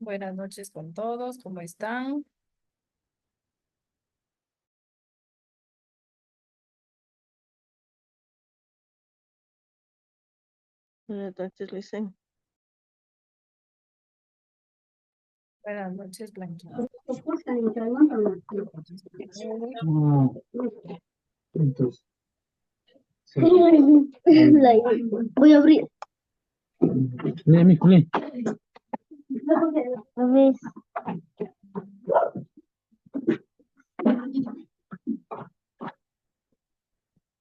Buenas noches con todos, ¿cómo están? Buenas noches, Licen. Buenas noches, Blanquita. Ah, entonces, sí. Voy a abrir. Lee, mijo, lee. A ver.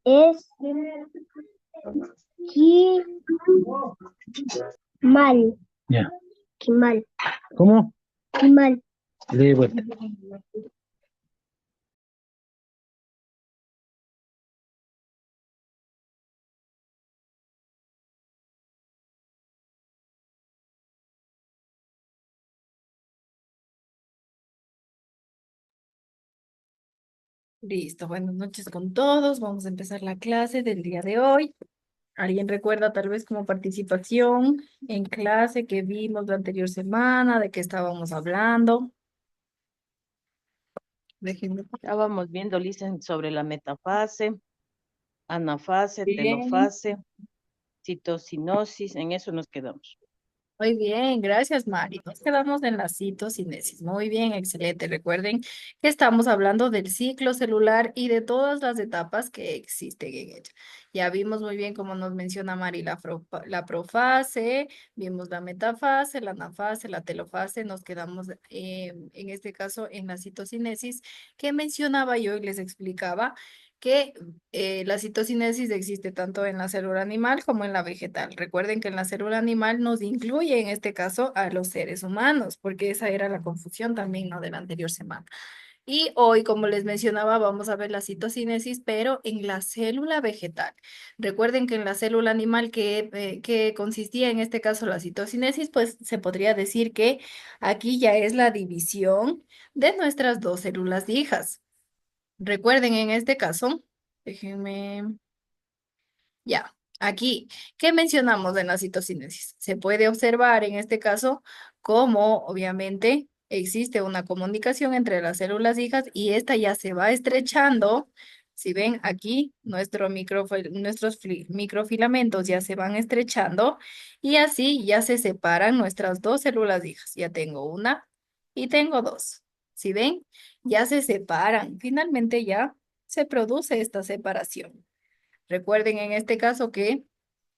Es mal, Ya. mal, ¿Cómo? mal. Lee de vuelta. Listo, buenas noches con todos. Vamos a empezar la clase del día de hoy. ¿Alguien recuerda tal vez como participación en clase que vimos la anterior semana, de qué estábamos hablando? Déjenme. Estábamos viendo, Licen, sobre la metafase, anafase, Bien. telofase, citocinosis, en eso nos quedamos. Muy bien, gracias Mari. Nos quedamos en la citocinesis. Muy bien, excelente. Recuerden que estamos hablando del ciclo celular y de todas las etapas que existen en ella. Ya vimos muy bien como nos menciona Mari la profase, vimos la metafase, la anafase, la telofase. Nos quedamos en este caso en la citocinesis que mencionaba yo y les explicaba que la citocinesis existe tanto en la célula animal como en la vegetal. Recuerden que en la célula animal nos incluye en este caso a los seres humanos, porque esa era la confusión también, ¿no? De la anterior semana. Y hoy, como les mencionaba, vamos a ver la citocinesis, pero en la célula vegetal. Recuerden que en la célula animal que consistía en este caso la citocinesis, pues se podría decir que aquí ya es la división de nuestras dos células hijas. Recuerden en este caso, déjenme, ya, aquí, ¿qué mencionamos en la citocinesis? Se puede observar en este caso cómo obviamente existe una comunicación entre las células hijas y esta ya se va estrechando. Si ven aquí, nuestros microfilamentos ya se van estrechando y así ya se separan nuestras dos células hijas. Ya tengo una y tengo dos. Si ven, ya se separan. Finalmente ya se produce esta separación. Recuerden en este caso que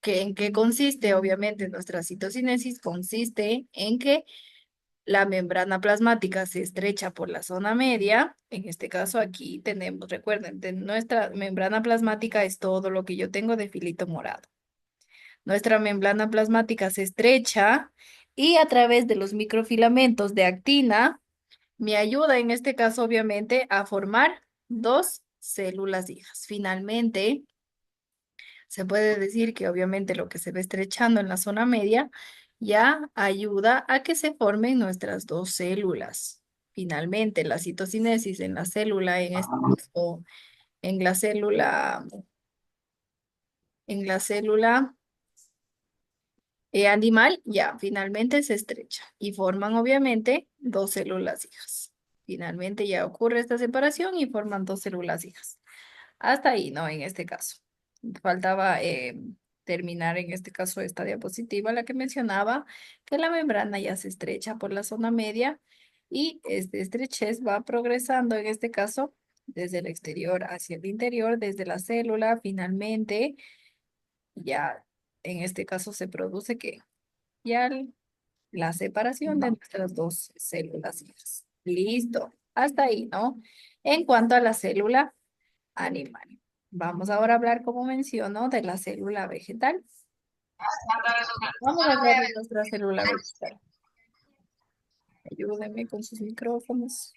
en qué consiste, obviamente, nuestra citocinesis consiste en que la membrana plasmática se estrecha por la zona media. En este caso aquí tenemos, recuerden, nuestra membrana plasmática es todo lo que yo tengo de filito morado. Nuestra membrana plasmática se estrecha y a través de los microfilamentos de actina me ayuda en este caso, obviamente, a formar dos células hijas. Finalmente, se puede decir que obviamente lo que se va estrechando en la zona media ya ayuda a que se formen nuestras dos células. Finalmente, la citocinesis en la célula, en este caso, en la célula, en la célula animal, ya finalmente se estrecha y forman obviamente dos células hijas. Finalmente ya ocurre esta separación y forman dos células hijas. Hasta ahí, ¿no? En este caso. Faltaba terminar en este caso esta diapositiva, la que mencionaba que la membrana ya se estrecha por la zona media y este estrechez va progresando en este caso desde el exterior hacia el interior, desde la célula, finalmente ya en este caso se produce que ya la separación de nuestras dos células hijas. Listo. Hasta ahí, ¿no? En cuanto a la célula animal. Vamos ahora a hablar, como menciono, de la célula vegetal. Vamos a hablar de nuestra célula vegetal. Ayúdenme con sus micrófonos.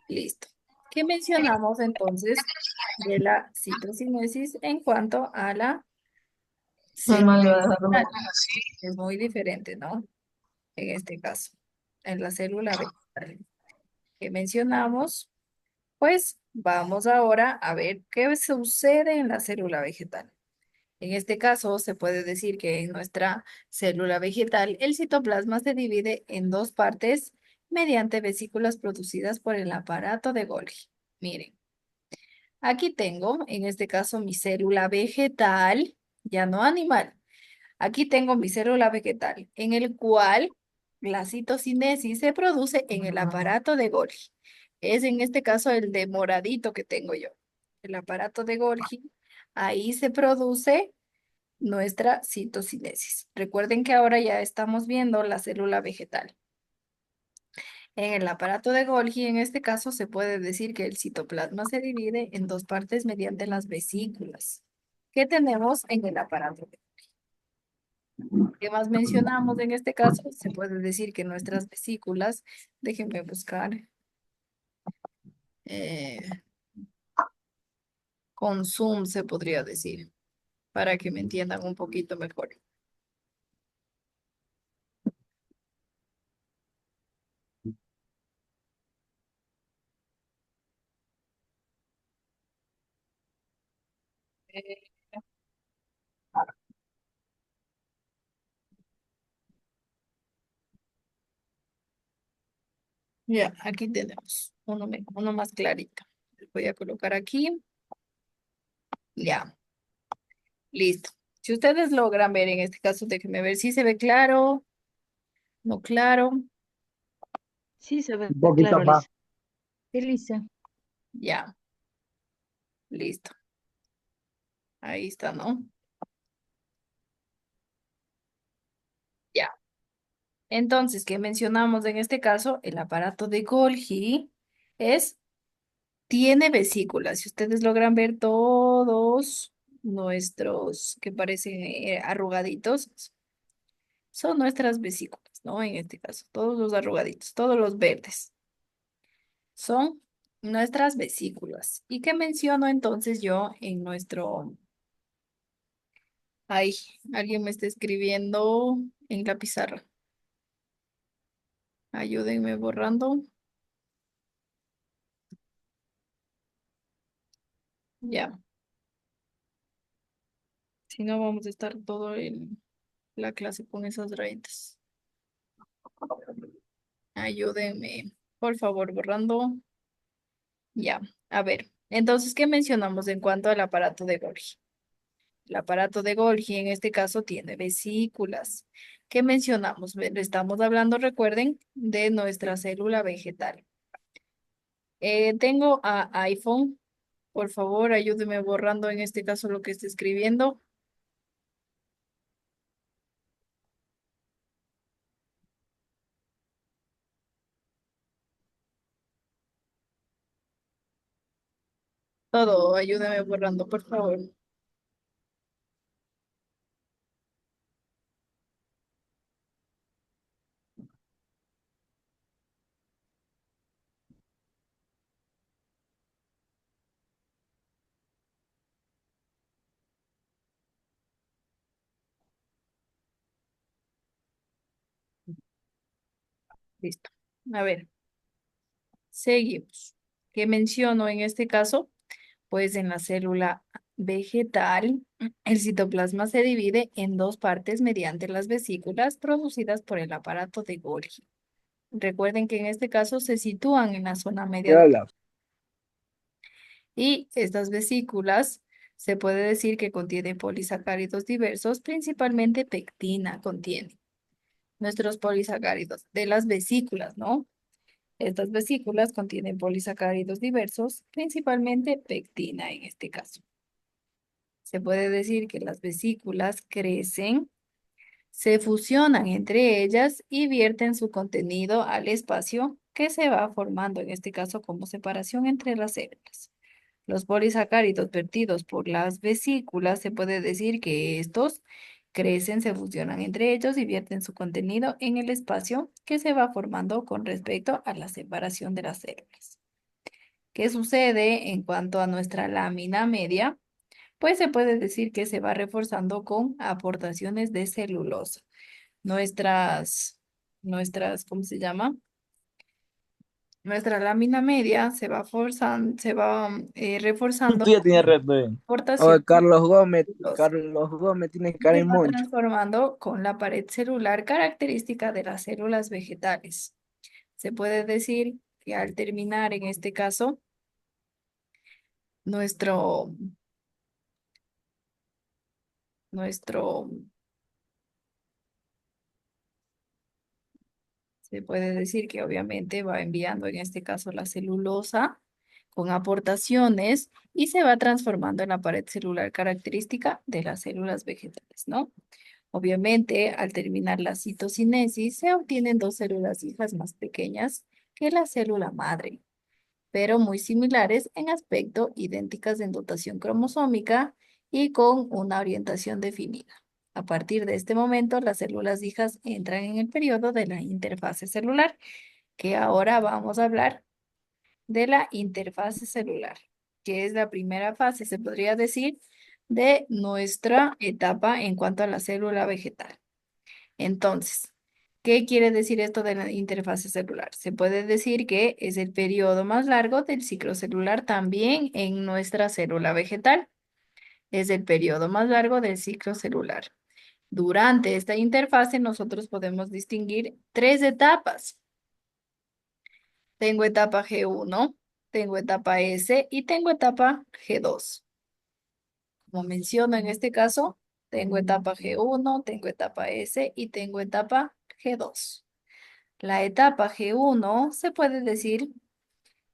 Listo. ¿Qué mencionamos entonces de la citocinesis en cuanto a la célula Mamá le va a dejar una vegetal? cosa así. Es muy diferente, ¿no? En este caso, en la célula vegetal. ¿Qué mencionamos? Pues vamos ahora a ver qué sucede en la célula vegetal. En este caso, se puede decir que en nuestra célula vegetal, el citoplasma se divide en dos partes mediante vesículas producidas por el aparato de Golgi. Miren, aquí tengo, en este caso, mi célula vegetal, ya no animal. Aquí tengo mi célula vegetal, en el cual la citocinesis se produce en el aparato de Golgi. Es en este caso el de moradito que tengo yo. El aparato de Golgi, ahí se produce nuestra citocinesis. Recuerden que ahora ya estamos viendo la célula vegetal. En el aparato de Golgi, en este caso, se puede decir que el citoplasma se divide en dos partes mediante las vesículas que tenemos en el aparato. ¿Qué más mencionamos en este caso? Se puede decir que nuestras vesículas, déjenme buscar, eh, con zoom se podría decir, para que me entiendan un poquito mejor. Eh, ya, aquí tenemos uno más clarito. Voy a colocar aquí. Ya, listo. Si ustedes logran ver en este caso, déjenme ver si se ve claro, no claro. Sí, se ve Un poquito claro, más. Lisa. Elisa. Ya, listo. Ahí está, ¿no? Ya. Entonces, ¿qué mencionamos en este caso? El aparato de Golgi es, tiene vesículas. Si ustedes logran ver todos nuestros que parecen arrugaditos, son nuestras vesículas, ¿no? En este caso, todos los arrugaditos, todos los verdes, son nuestras vesículas. ¿Y qué menciono entonces yo en nuestro... Ay, alguien me está escribiendo en la pizarra. Ayúdenme borrando. Ya. Si no, vamos a estar todo en la clase con esas rayitas. Ayúdenme, por favor, borrando. Ya. A ver, entonces, ¿qué mencionamos en cuanto al aparato de Golgi? El aparato de Golgi en este caso tiene vesículas. ¿Qué mencionamos? Estamos hablando, recuerden, de nuestra célula vegetal. Tengo a iPhone. Por favor, ayúdeme borrando en este caso lo que esté escribiendo. Todo, ayúdeme borrando, por favor. Listo. A ver, seguimos. ¿Qué menciono en este caso? Pues en la célula vegetal, el citoplasma se divide en dos partes mediante las vesículas producidas por el aparato de Golgi. Recuerden que en este caso se sitúan en la zona media y estas vesículas se puede decir que contienen polisacáridos diversos, principalmente pectina contiene nuestros polisacáridos de las vesículas, ¿no? Estas vesículas contienen polisacáridos diversos, principalmente pectina en este caso. Se puede decir que las vesículas crecen, se fusionan entre ellas y vierten su contenido al espacio que se va formando, en este caso como separación entre las células. Los polisacáridos vertidos por las vesículas, se puede decir que estos crecen, se fusionan entre ellos y vierten su contenido en el espacio que se va formando con respecto a la separación de las células. ¿Qué sucede en cuanto a nuestra lámina media? Pues se puede decir que se va reforzando con aportaciones de celulosa. Nuestras, ¿cómo se llama? Nuestra lámina media se va forzando, se va reforzando Tú ya con tienes reto. portación. Los- Carlos Gómez tiene Se cara en va moncho. transformando con la pared celular característica de las células vegetales. Se puede decir que al terminar, en este caso, nuestro, nuestro, se puede decir que obviamente va enviando en este caso la celulosa con aportaciones y se va transformando en la pared celular característica de las células vegetales, ¿no? Obviamente, al terminar la citocinesis, se obtienen dos células hijas más pequeñas que la célula madre, pero muy similares en aspecto, idénticas en dotación cromosómica y con una orientación definida. A partir de este momento, las células hijas entran en el periodo de la interfase celular, que ahora vamos a hablar de la interfase celular, que es la primera fase, se podría decir, de nuestra etapa en cuanto a la célula vegetal. Entonces, ¿qué quiere decir esto de la interfase celular? Se puede decir que es el periodo más largo del ciclo celular también en nuestra célula vegetal. Es el periodo más largo del ciclo celular. Durante esta interfase nosotros podemos distinguir tres etapas. Tengo etapa G1, tengo etapa S y tengo etapa G2. Como menciono en este caso, tengo etapa G1, tengo etapa S y tengo etapa G2. La etapa G1 se puede decir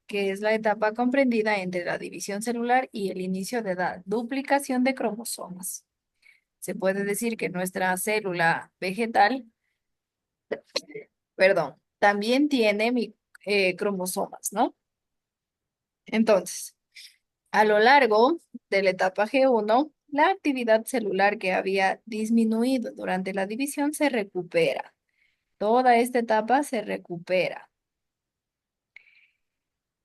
que es la etapa comprendida entre la división celular y el inicio de la duplicación de cromosomas. Se puede decir que nuestra célula vegetal, perdón, también tiene cromosomas, ¿no? Entonces, a lo largo de la etapa G1, la actividad celular que había disminuido durante la división se recupera. Toda esta etapa se recupera.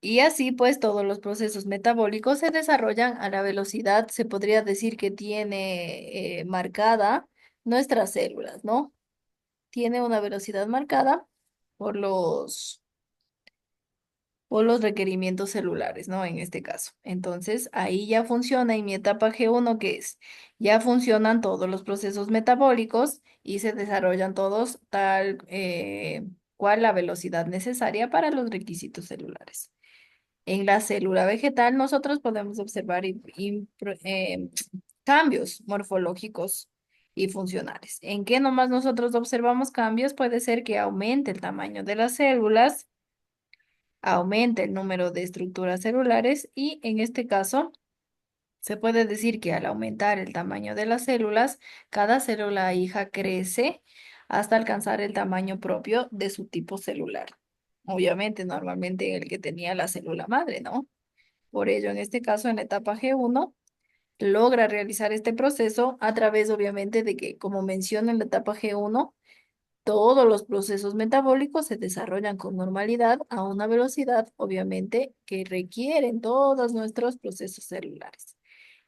Y así pues todos los procesos metabólicos se desarrollan a la velocidad, se podría decir que tiene marcada nuestras células, ¿no? Tiene una velocidad marcada por por los requerimientos celulares, ¿no? En este caso. Entonces, ahí ya funciona en mi etapa G1, que es, ya funcionan todos los procesos metabólicos y se desarrollan todos tal cual la velocidad necesaria para los requisitos celulares. En la célula vegetal nosotros podemos observar cambios morfológicos y funcionales. ¿En qué nomás nosotros observamos cambios? Puede ser que aumente el tamaño de las células, aumente el número de estructuras celulares y en este caso se puede decir que al aumentar el tamaño de las células, cada célula hija crece hasta alcanzar el tamaño propio de su tipo celular. Obviamente, normalmente el que tenía la célula madre, ¿no? Por ello, en este caso, en la etapa G1, logra realizar este proceso a través, obviamente, de que, como menciono en la etapa G1, todos los procesos metabólicos se desarrollan con normalidad a una velocidad, obviamente, que requieren todos nuestros procesos celulares.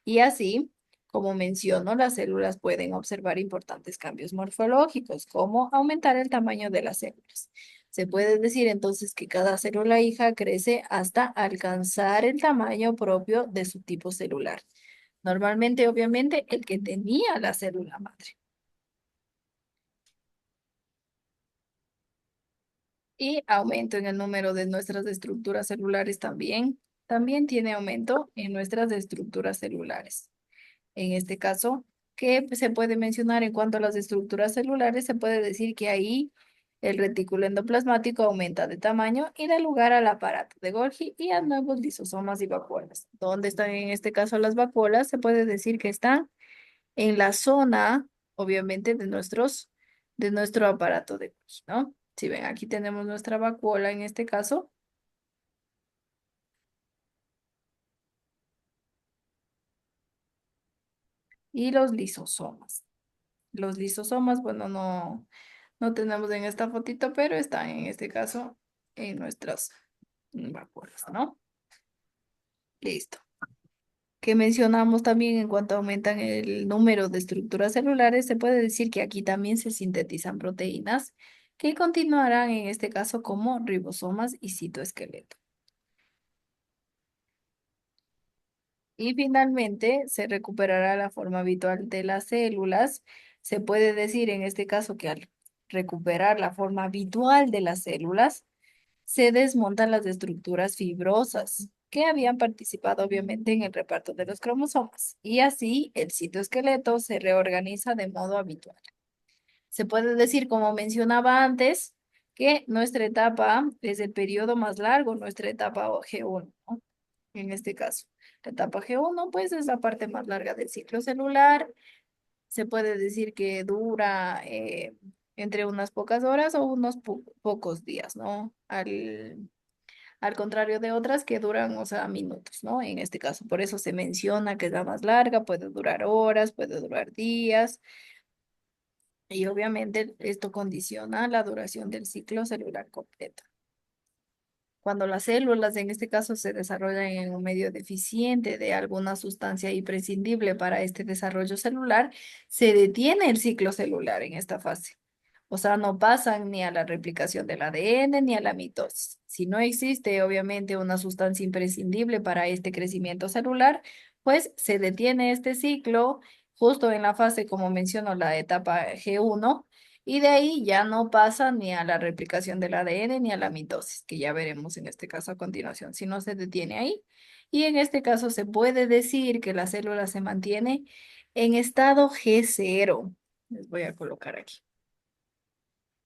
Y así, como menciono, las células pueden observar importantes cambios morfológicos, como aumentar el tamaño de las células. Se puede decir entonces que cada célula hija crece hasta alcanzar el tamaño propio de su tipo celular. Normalmente, obviamente, el que tenía la célula madre. Y aumento en el número de nuestras estructuras celulares también. También tiene aumento en nuestras estructuras celulares. En este caso, ¿qué se puede mencionar en cuanto a las estructuras celulares? Se puede decir que ahí el retículo endoplasmático aumenta de tamaño y da lugar al aparato de Golgi y a nuevos lisosomas y vacuolas. ¿Dónde están en este caso las vacuolas? Se puede decir que están en la zona, obviamente, de nuestro aparato de Golgi, ¿no? Si ven, aquí tenemos nuestra vacuola en este caso y los lisosomas. Los lisosomas, bueno, no tenemos en esta fotito, pero están en este caso en nuestras vacuolas, ¿no? Listo. Que mencionamos también en cuanto aumentan el número de estructuras celulares, se puede decir que aquí también se sintetizan proteínas que continuarán en este caso como ribosomas y citoesqueleto. Y finalmente se recuperará la forma habitual de las células. Se puede decir en este caso que al recuperar la forma habitual de las células, se desmontan las estructuras fibrosas que habían participado obviamente en el reparto de los cromosomas. Y así el citoesqueleto se reorganiza de modo habitual. Se puede decir, como mencionaba antes, que nuestra etapa es el periodo más largo, nuestra etapa G1, ¿no? En este caso. La etapa G1, pues, es la parte más larga del ciclo celular. Se puede decir que dura entre unas pocas horas o unos pocos días, ¿no? Al contrario de otras que duran, o sea, minutos, ¿no? En este caso, por eso se menciona que es la más larga, puede durar horas, puede durar días, y obviamente esto condiciona la duración del ciclo celular completo. Cuando las células, en este caso, se desarrollan en un medio deficiente de alguna sustancia imprescindible para este desarrollo celular, se detiene el ciclo celular en esta fase. O sea, no pasan ni a la replicación del ADN ni a la mitosis. Si no existe, obviamente, una sustancia imprescindible para este crecimiento celular, pues se detiene este ciclo justo en la fase, como menciono, la etapa G1, y de ahí ya no pasa ni a la replicación del ADN ni a la mitosis, que ya veremos en este caso a continuación, si no se detiene ahí. Y en este caso se puede decir que la célula se mantiene en estado G0. Les voy a colocar aquí.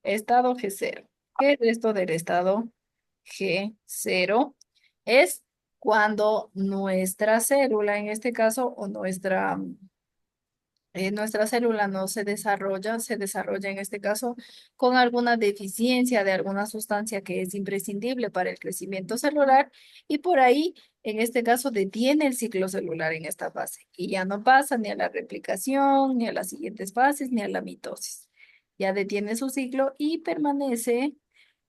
Estado G0. ¿Qué es esto del estado G0? Es cuando nuestra célula, en este caso, o nuestra célula no se desarrolla en este caso con alguna deficiencia de alguna sustancia que es imprescindible para el crecimiento celular, y por ahí, en este caso, detiene el ciclo celular en esta fase y ya no pasa ni a la replicación, ni a las siguientes fases, ni a la mitosis. Ya detiene su ciclo y permanece,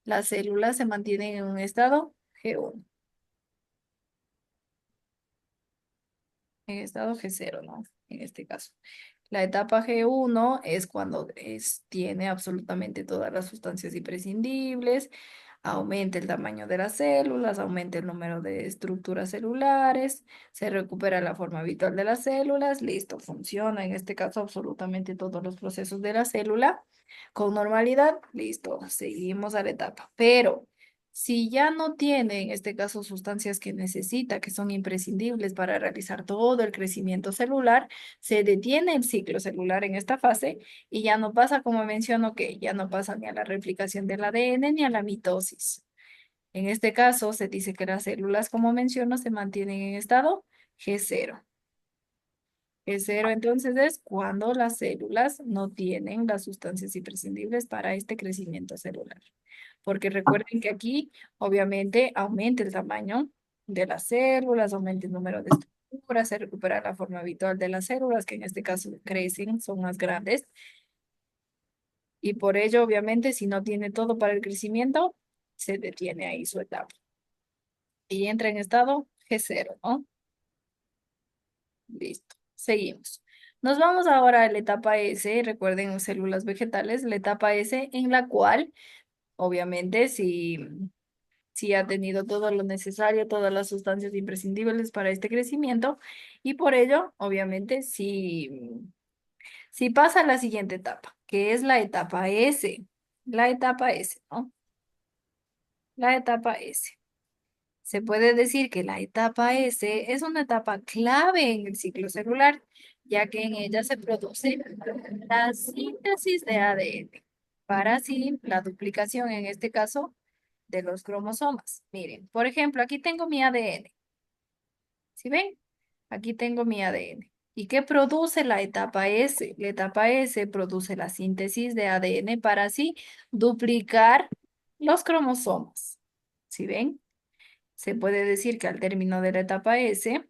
las células se mantienen en un estado G1, en estado G0, ¿no? En este caso. La etapa G1 es cuando tiene absolutamente todas las sustancias imprescindibles, aumenta el tamaño de las células, aumenta el número de estructuras celulares, se recupera la forma habitual de las células, listo, funciona en este caso absolutamente todos los procesos de la célula con normalidad, listo, seguimos a la etapa. Pero si ya no tiene en este caso sustancias que necesita, que son imprescindibles para realizar todo el crecimiento celular, se detiene el ciclo celular en esta fase y ya no pasa, como menciono, que ya no pasa ni a la replicación del ADN ni a la mitosis. En este caso, se dice que las células, como menciono, se mantienen en estado G0. G0 entonces es cuando las células no tienen las sustancias imprescindibles para este crecimiento celular. Porque recuerden que aquí, obviamente, aumenta el tamaño de las células, aumenta el número de estructuras, se recupera la forma habitual de las células, que en este caso crecen, son más grandes. Y por ello, obviamente, si no tiene todo para el crecimiento, se detiene ahí su etapa. Y entra en estado G0, ¿no? Listo. Seguimos. Nos vamos ahora a la etapa S, recuerden células vegetales, la etapa S en la cual, obviamente, si ha tenido todo lo necesario, todas las sustancias imprescindibles para este crecimiento, y por ello, obviamente, si pasa a la siguiente etapa, que es la etapa S, la etapa S, ¿no? La etapa S. Se puede decir que la etapa S es una etapa clave en el ciclo celular, ya que en ella se produce la síntesis de ADN, para así la duplicación, en este caso, de los cromosomas. Miren, por ejemplo, aquí tengo mi ADN. ¿Sí ven? Aquí tengo mi ADN. ¿Y qué produce la etapa S? La etapa S produce la síntesis de ADN para así duplicar los cromosomas. ¿Sí ven? Se puede decir que al término de la etapa S,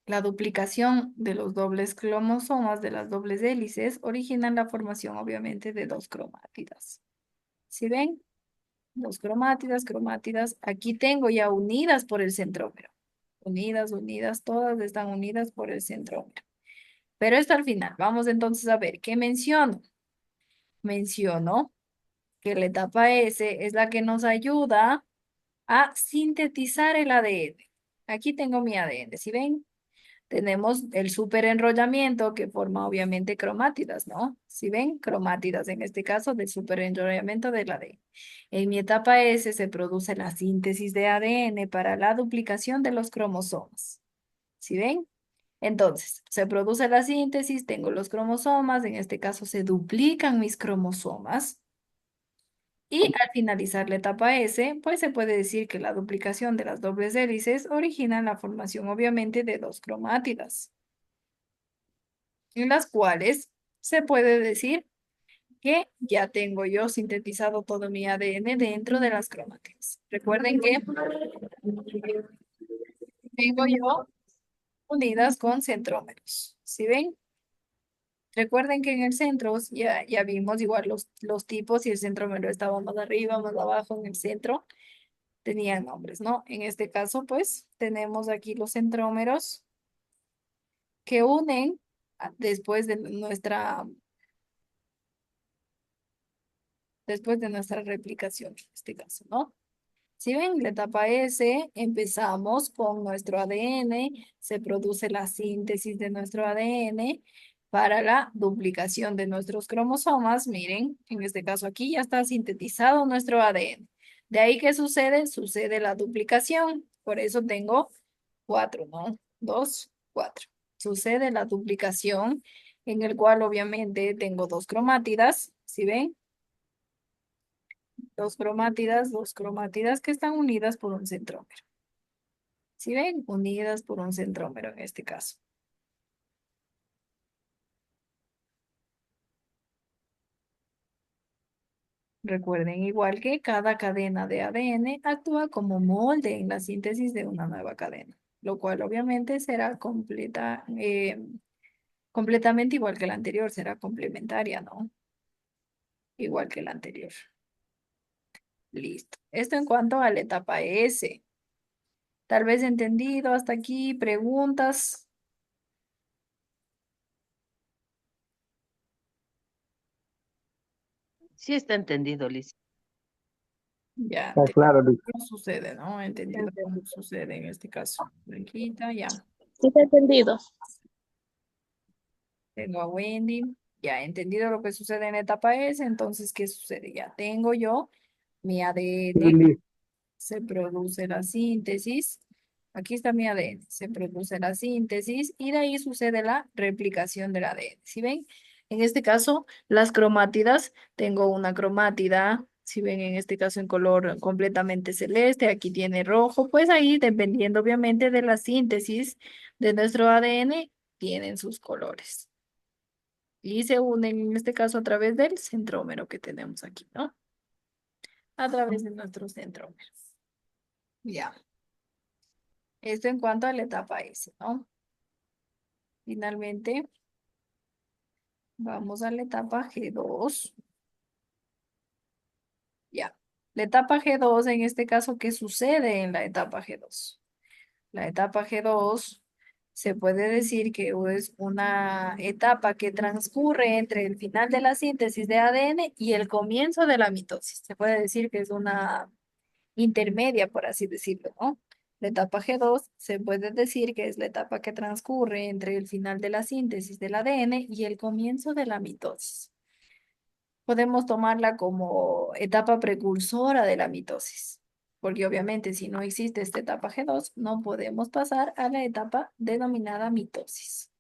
la duplicación de los dobles cromosomas, de las dobles hélices, originan la formación, obviamente, de dos cromátidas. ¿Sí ven? Dos cromátidas, cromátidas. Aquí tengo ya unidas por el centrómero. Unidas, unidas, todas están unidas por el centrómero. Pero esto al final. Vamos entonces a ver, ¿qué menciono? Menciono que la etapa S es la que nos ayuda a sintetizar el ADN. Aquí tengo mi ADN, ¿sí ven? Tenemos el superenrollamiento que forma obviamente cromátidas, ¿no? ¿Sí ven? Cromátidas en este caso del superenrollamiento del ADN. En mi etapa S se produce la síntesis de ADN para la duplicación de los cromosomas. ¿Sí ven? Entonces, se produce la síntesis, tengo los cromosomas, en este caso se duplican mis cromosomas. Y al finalizar la etapa S, pues se puede decir que la duplicación de las dobles hélices origina la formación obviamente de dos cromátidas, en las cuales se puede decir que ya tengo yo sintetizado todo mi ADN dentro de las cromátidas. Recuerden que tengo yo unidas con centrómeros. ¿Sí ven? Recuerden que en el centro ya vimos igual los tipos y el centrómero estaba más arriba, más abajo, en el centro. Tenían nombres, ¿no? En este caso, pues, tenemos aquí los centrómeros que unen después de nuestra replicación, en este caso, ¿no? Si ven, la etapa S, empezamos con nuestro ADN, se produce la síntesis de nuestro ADN para la duplicación de nuestros cromosomas. Miren, en este caso aquí ya está sintetizado nuestro ADN. De ahí, ¿qué sucede? Sucede la duplicación. Por eso tengo 4, ¿no? 2, 4. Sucede la duplicación, en el cual obviamente tengo dos cromátidas. ¿Sí ven? Dos cromátidas que están unidas por un centrómero. ¿Sí ven? Unidas por un centrómero en este caso. Recuerden igual que cada cadena de ADN actúa como molde en la síntesis de una nueva cadena, lo cual obviamente será completamente igual que la anterior, será complementaria, ¿no? Igual que la anterior. Listo. Esto en cuanto a la etapa S. Tal vez entendido hasta aquí, preguntas. Sí está entendido, Liz. Ya, Está claro, Liz. cómo sucede, ¿no? Entendido cómo sucede en este caso. Blanquita, ya. Sí, te he entendido. Tengo a Wendy. Ya he entendido lo que sucede en la etapa S. Entonces, ¿qué sucede? Ya tengo yo mi Sí, ADN. Liz. Se produce la síntesis. Aquí está mi ADN. Se produce la síntesis y de ahí sucede la replicación del ADN. ¿Sí ven? En este caso, las cromátidas, tengo una cromátida, si ven en este caso en color completamente celeste, aquí tiene rojo, pues ahí dependiendo obviamente de la síntesis de nuestro ADN, tienen sus colores. Y se unen en este caso a través del centrómero que tenemos aquí, ¿no? A través de nuestros centrómeros. Ya. Esto en cuanto a la etapa S, ¿no? Finalmente, vamos a la etapa G2. Ya. La etapa G2, en este caso, ¿qué sucede en la etapa G2? La etapa G2 se puede decir que es una etapa que transcurre entre el final de la síntesis de ADN y el comienzo de la mitosis. Se puede decir que es una intermedia, por así decirlo, ¿no? La etapa G2 se puede decir que es la etapa que transcurre entre el final de la síntesis del ADN y el comienzo de la mitosis. Podemos tomarla como etapa precursora de la mitosis, porque obviamente si no existe esta etapa G2, no podemos pasar a la etapa denominada mitosis.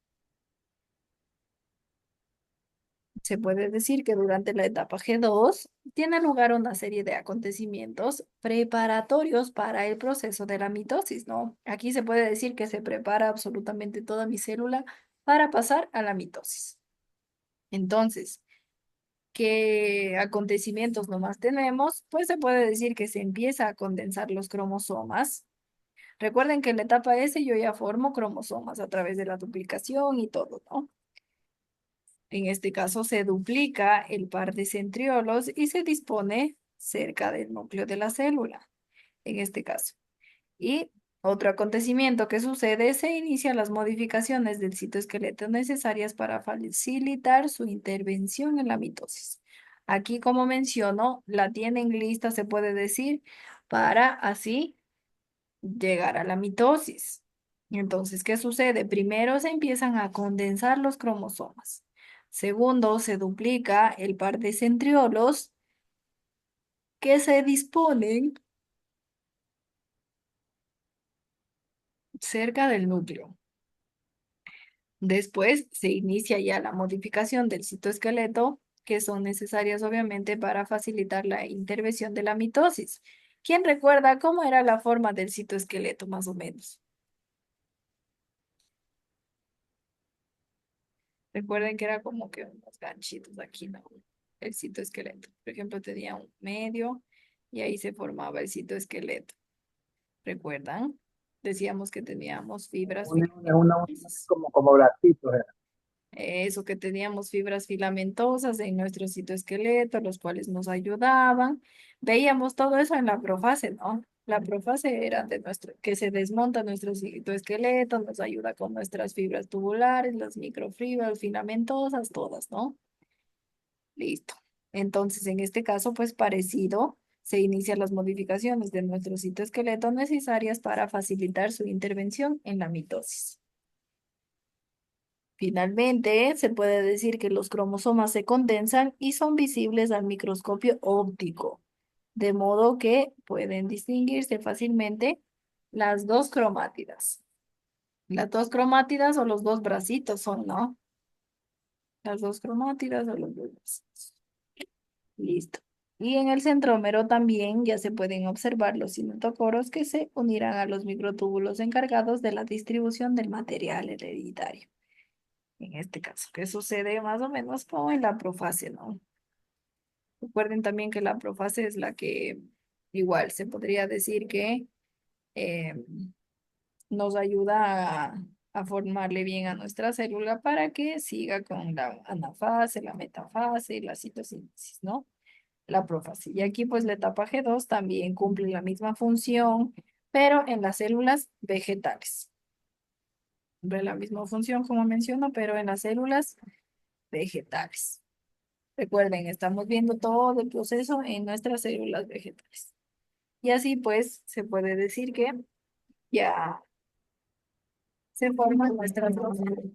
Se puede decir que durante la etapa G2 tiene lugar una serie de acontecimientos preparatorios para el proceso de la mitosis, ¿no? Aquí se puede decir que se prepara absolutamente toda mi célula para pasar a la mitosis. Entonces, ¿qué acontecimientos nomás tenemos? Pues se puede decir que se empieza a condensar los cromosomas. Recuerden que en la etapa S yo ya formo cromosomas a través de la duplicación y todo, ¿no? En este caso se duplica el par de centriolos y se dispone cerca del núcleo de la célula, en este caso. Y otro acontecimiento que sucede, se inician las modificaciones del citoesqueleto necesarias para facilitar su intervención en la mitosis. Aquí, como menciono, la tienen lista, se puede decir, para así llegar a la mitosis. Entonces, ¿qué sucede? Primero se empiezan a condensar los cromosomas. Segundo, se duplica el par de centriolos que se disponen cerca del núcleo. Después se inicia ya la modificación del citoesqueleto, que son necesarias obviamente para facilitar la intervención de la mitosis. ¿Quién recuerda cómo era la forma del citoesqueleto más o menos? Recuerden que era como que unos ganchitos aquí, ¿no? El citoesqueleto. Por ejemplo, tenía un medio y ahí se formaba el citoesqueleto. ¿Recuerdan? Decíamos que teníamos fibras filamentosas. como bracitos. Eso que teníamos fibras filamentosas en nuestro citoesqueleto, los cuales nos ayudaban. Veíamos todo eso en la profase, ¿no? La profase era de nuestro, que se desmonta nuestro citoesqueleto, nos ayuda con nuestras fibras tubulares, las microfibras filamentosas, todas, ¿no? Listo. Entonces, en este caso, pues parecido, se inician las modificaciones de nuestro citoesqueleto necesarias para facilitar su intervención en la mitosis. Finalmente, se puede decir que los cromosomas se condensan y son visibles al microscopio óptico, de modo que pueden distinguirse fácilmente las dos cromátidas. Las dos cromátidas o los dos bracitos son, ¿no? Las dos cromátidas o los dos bracitos. Listo. Y en el centrómero también ya se pueden observar los cinetocoros que se unirán a los microtúbulos encargados de la distribución del material hereditario. En este caso, que sucede más o menos como en la profase, ¿no? Recuerden también que la profase es la que igual se podría decir que eh, nos ayuda a formarle bien a nuestra célula para que siga con la anafase, la metafase y la citosíntesis, ¿no? La profase. Y aquí pues la etapa G2 también cumple la misma función, pero en las células vegetales. Cumple la misma función como menciono, pero en las células vegetales. Recuerden, estamos viendo todo el proceso en nuestras células vegetales. Y así pues se puede decir que ya se forman nuestras dos células.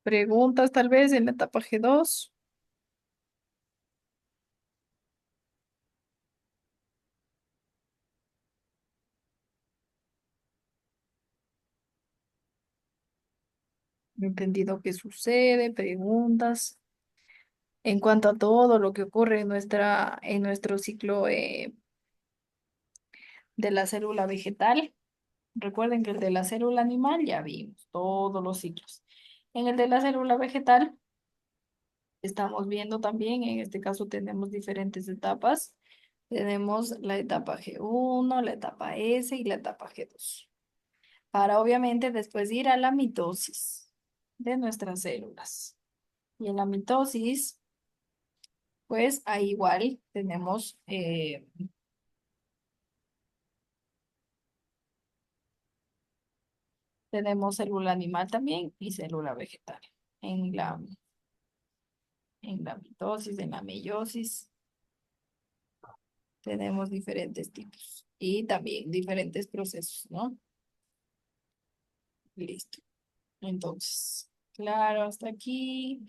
Preguntas tal vez en la etapa G2. ¿Entendido qué sucede? Preguntas. En cuanto a todo lo que ocurre en nuestro ciclo de la célula vegetal. Recuerden que el de la célula animal ya vimos todos los ciclos. En el de la célula vegetal estamos viendo también, en este caso tenemos diferentes etapas. Tenemos la etapa G1, la etapa S y la etapa G2. Para obviamente después ir a la mitosis de nuestras células. Y en la mitosis, pues ahí igual tenemos célula animal también y célula vegetal. En la, en la mitosis, en la meiosis, tenemos diferentes tipos y también diferentes procesos, ¿no? Listo. Entonces, claro, hasta aquí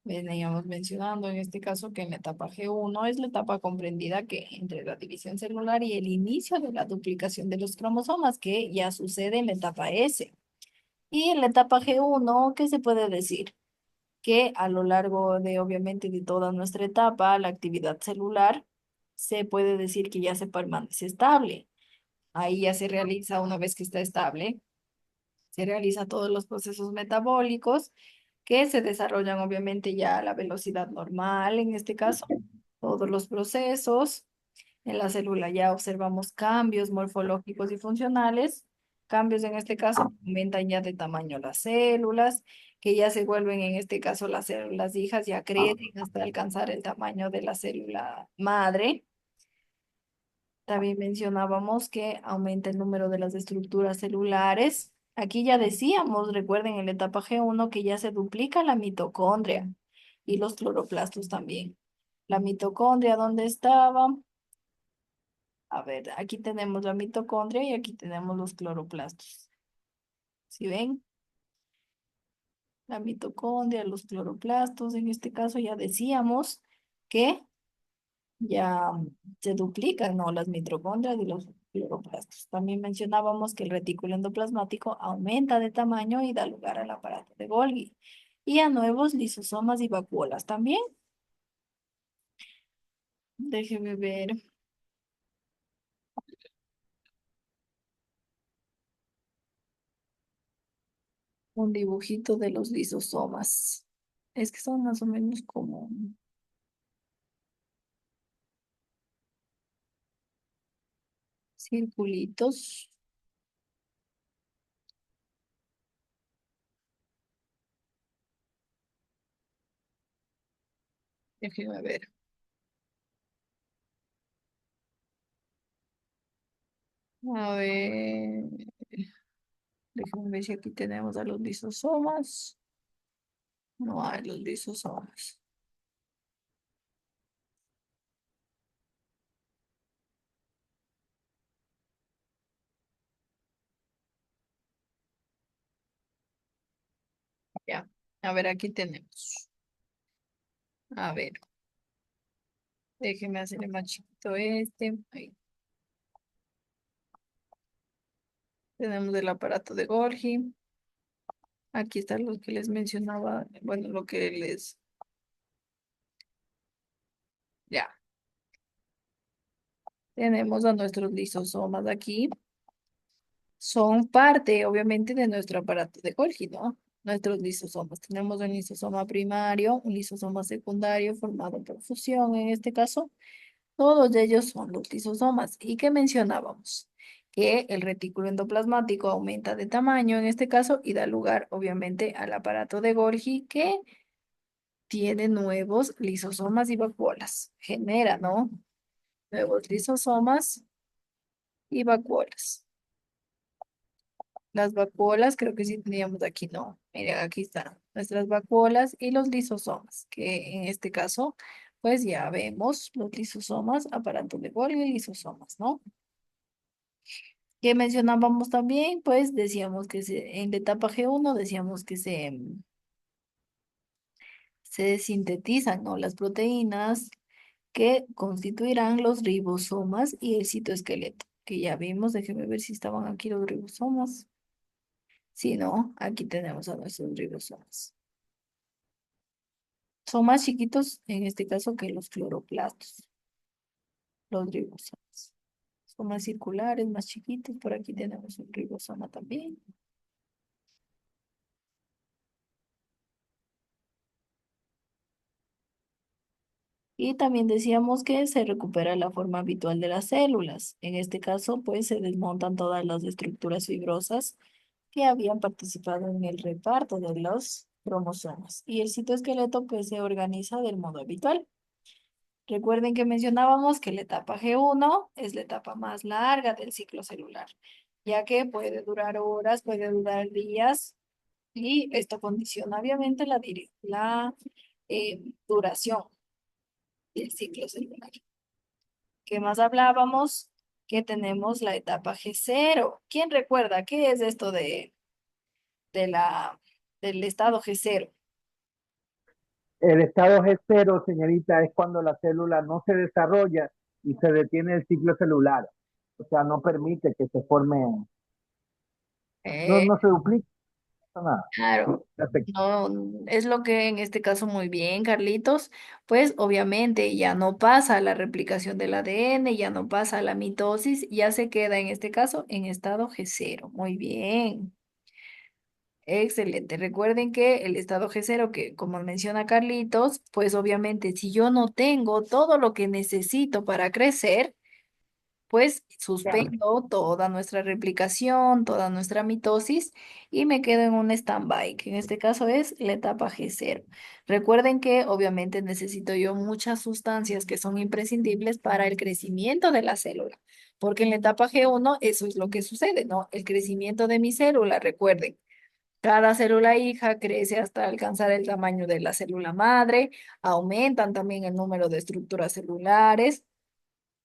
veníamos mencionando en este caso que en la etapa G1 es la etapa comprendida que entre la división celular y el inicio de la duplicación de los cromosomas, que ya sucede en la etapa S. Y en la etapa G1, ¿qué se puede decir? Que a lo largo de, obviamente, de toda nuestra etapa, la actividad celular se puede decir que ya se permanece estable. Ahí ya se realiza, una vez que está estable, se realiza todos los procesos metabólicos que se desarrollan obviamente ya a la velocidad normal, en este caso, todos los procesos. En la célula ya observamos cambios morfológicos y funcionales. Cambios en este caso aumentan ya de tamaño las células, que ya se vuelven en este caso las células hijas, ya crecen hasta alcanzar el tamaño de la célula madre. También mencionábamos que aumenta el número de las estructuras celulares. Aquí ya decíamos, recuerden en la etapa G1 que ya se duplica la mitocondria y los cloroplastos también. La mitocondria, ¿dónde estaba? A ver, aquí tenemos la mitocondria y aquí tenemos los cloroplastos. ¿Sí ven? La mitocondria, los cloroplastos, en este caso ya decíamos que ya se duplican, ¿no? Las mitocondrias y los cloroplastos. También mencionábamos que el retículo endoplasmático aumenta de tamaño y da lugar al aparato de Golgi y a nuevos lisosomas y vacuolas también. Déjeme ver un dibujito de los lisosomas. Es que son más o menos como circulitos. Déjeme ver. A ver, déjame ver si aquí tenemos a los lisosomas. No hay los lisosomas. Ya, a ver, aquí tenemos. A ver, déjeme hacerle más chiquito este. Ahí tenemos el aparato de Golgi. Aquí están los que les mencionaba, bueno, lo que les... Ya, tenemos a nuestros lisosomas aquí. Son parte, obviamente, de nuestro aparato de Golgi, ¿no? Nuestros lisosomas. Tenemos un lisosoma primario, un lisosoma secundario formado por fusión, en este caso. Todos ellos son los lisosomas. ¿Y qué mencionábamos? Que el retículo endoplasmático aumenta de tamaño en este caso y da lugar, obviamente, al aparato de Golgi que tiene nuevos lisosomas y vacuolas. Genera, ¿no? Nuevos lisosomas y vacuolas. Las vacuolas, creo que sí teníamos aquí, no. Miren, aquí están nuestras vacuolas y los lisosomas, que en este caso, pues ya vemos los lisosomas, aparato de Golgi y lisosomas, ¿no? Que mencionábamos también, pues decíamos que en la etapa G1 decíamos que se sintetizan, ¿no? Las proteínas que constituirán los ribosomas y el citoesqueleto, que ya vimos, déjenme ver si estaban aquí los ribosomas. Si no, aquí tenemos a nuestros ribosomas. Son más chiquitos en este caso que los cloroplastos, los ribosomas. Son más circulares, más chiquitos. Por aquí tenemos un ribosoma también. Y también decíamos que se recupera la forma habitual de las células. En este caso, pues se desmontan todas las estructuras fibrosas que habían participado en el reparto de los cromosomas. Y el citoesqueleto, pues se organiza del modo habitual. Recuerden que mencionábamos que la etapa G1 es la etapa más larga del ciclo celular, ya que puede durar horas, puede durar días, y esto condiciona obviamente la duración del ciclo celular. ¿Qué más hablábamos? Que tenemos la etapa G0. ¿Quién recuerda qué es esto de la, del estado G0? El estado G0, señorita, es cuando la célula no se desarrolla y se detiene el ciclo celular. O sea, no permite que se forme, no se duplique, no nada. Claro, no, es lo que en este caso muy bien, Carlitos, pues obviamente ya no pasa la replicación del ADN, ya no pasa la mitosis, ya se queda en este caso en estado G0. Muy bien, excelente. Recuerden que el estado G0, que como menciona Carlitos, pues obviamente si yo no tengo todo lo que necesito para crecer, pues suspendo toda nuestra replicación, toda nuestra mitosis y me quedo en un stand-by, que en este caso es la etapa G0. Recuerden que obviamente necesito yo muchas sustancias que son imprescindibles para el crecimiento de la célula. porque en la etapa G1 eso es lo que sucede, ¿no? El crecimiento de mi célula, recuerden. Cada célula hija crece hasta alcanzar el tamaño de la célula madre, aumentan también el número de estructuras celulares,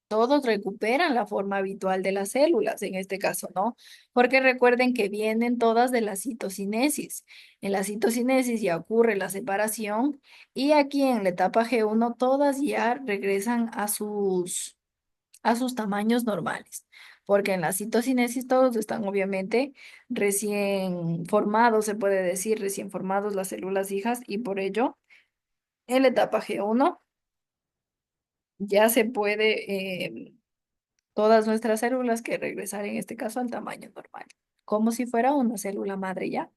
todos recuperan la forma habitual de las células, en este caso, ¿no? Porque recuerden que vienen todas de la citocinesis. En la citocinesis ya ocurre la separación y aquí en la etapa G1 todas ya regresan a sus tamaños normales, porque en la citocinesis todos están obviamente recién formados, se puede decir, recién formados las células hijas y por ello en la etapa G1 ya se puede todas nuestras células que regresar en este caso al tamaño normal, como si fuera una célula madre ya.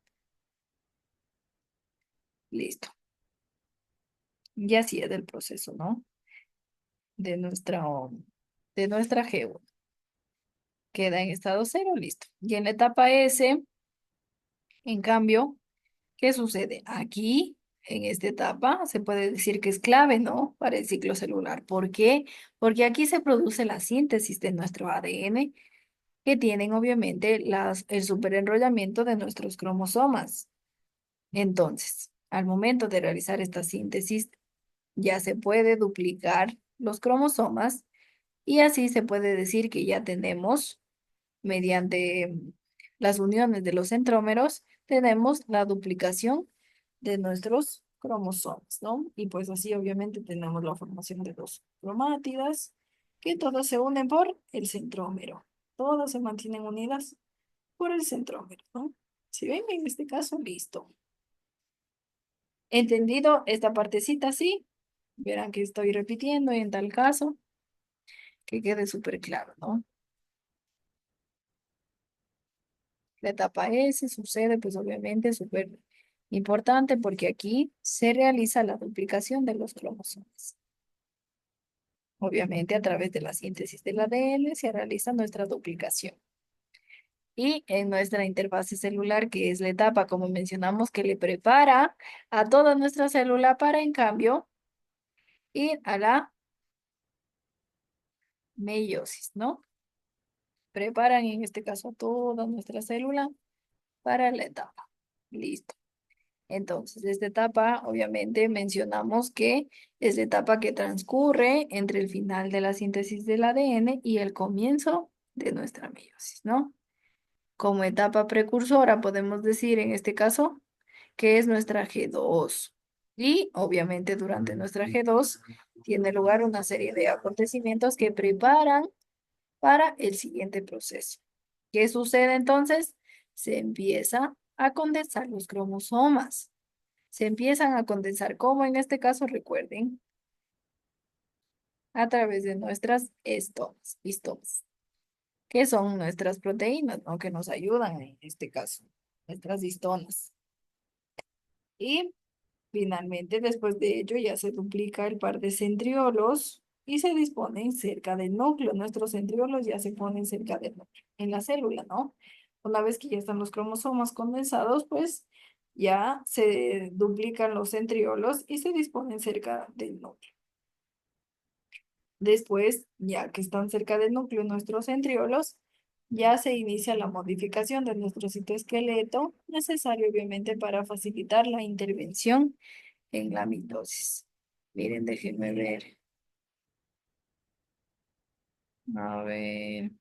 Listo. Y así es el proceso, ¿no? De nuestra G1. Queda en estado cero, listo. Y en la etapa S, en cambio, ¿qué sucede? Aquí, en esta etapa, se puede decir que es clave, ¿no? Para el ciclo celular. ¿Por qué? Porque aquí se produce la síntesis de nuestro ADN, que tienen obviamente el superenrollamiento de nuestros cromosomas. Entonces, al momento de realizar esta síntesis, ya se puede duplicar los cromosomas y así se puede decir que ya tenemos mediante las uniones de los centrómeros, tenemos la duplicación de nuestros cromosomas, ¿no? Y pues así obviamente tenemos la formación de dos cromátidas que todas se unen por el centrómero. Todas se mantienen unidas por el centrómero, ¿no? Si ven, en este caso, listo. ¿Entendido esta partecita? Sí. Verán que estoy repitiendo y en tal caso que quede súper claro, ¿no? La etapa S sucede, pues obviamente, súper importante porque aquí se realiza la duplicación de los cromosomas. Obviamente, a través de la síntesis del ADN se realiza nuestra duplicación. Y en nuestra interfase celular, que es la etapa, como mencionamos, que le prepara a toda nuestra célula para, en cambio, ir a la meiosis, ¿no? Preparan en este caso a toda nuestra célula para la etapa. Listo. Entonces, esta etapa, obviamente, mencionamos que es la etapa que transcurre entre el final de la síntesis del ADN y el comienzo de nuestra meiosis, ¿no? Como etapa precursora, podemos decir en este caso que es nuestra G2. Y obviamente durante nuestra G2 tiene lugar una serie de acontecimientos que preparan para el siguiente proceso. ¿Qué sucede entonces? Se empieza a condensar los cromosomas. Se empiezan a condensar, como en este caso, recuerden, a través de nuestras histonas, que son nuestras proteínas, ¿no? Que nos ayudan en este caso, nuestras histonas. Y finalmente, después de ello, ya se duplica el par de centriolos y se disponen cerca del núcleo. Nuestros centriolos ya se ponen cerca del núcleo, en la célula, ¿no? Una vez que ya están los cromosomas condensados, pues ya se duplican los centriolos y se disponen cerca del núcleo. Después, ya que están cerca del núcleo nuestros centriolos, ya se inicia la modificación de nuestro citoesqueleto, necesario obviamente para facilitar la intervención en la mitosis. Miren, déjenme ver. A ver.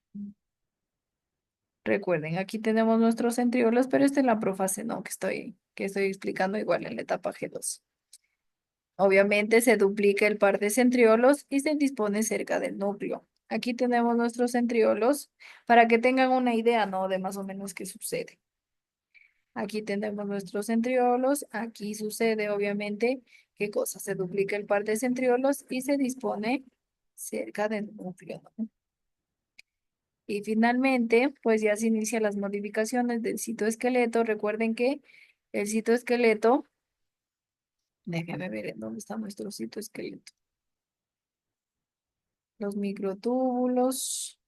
Recuerden, aquí tenemos nuestros centriolos, pero esta es la profase, ¿no? Que estoy explicando igual en la etapa G2. Obviamente se duplica el par de centriolos y se dispone cerca del núcleo. Aquí tenemos nuestros centriolos para que tengan una idea, ¿no? De más o menos qué sucede. Aquí tenemos nuestros centriolos. Aquí sucede, obviamente, qué cosa. Se duplica el par de centriolos y se dispone cerca del núcleo, ¿no? Y finalmente, pues ya se inician las modificaciones del citoesqueleto. Recuerden que el citoesqueleto, déjenme ver en dónde está nuestro citoesqueleto. Los microtúbulos.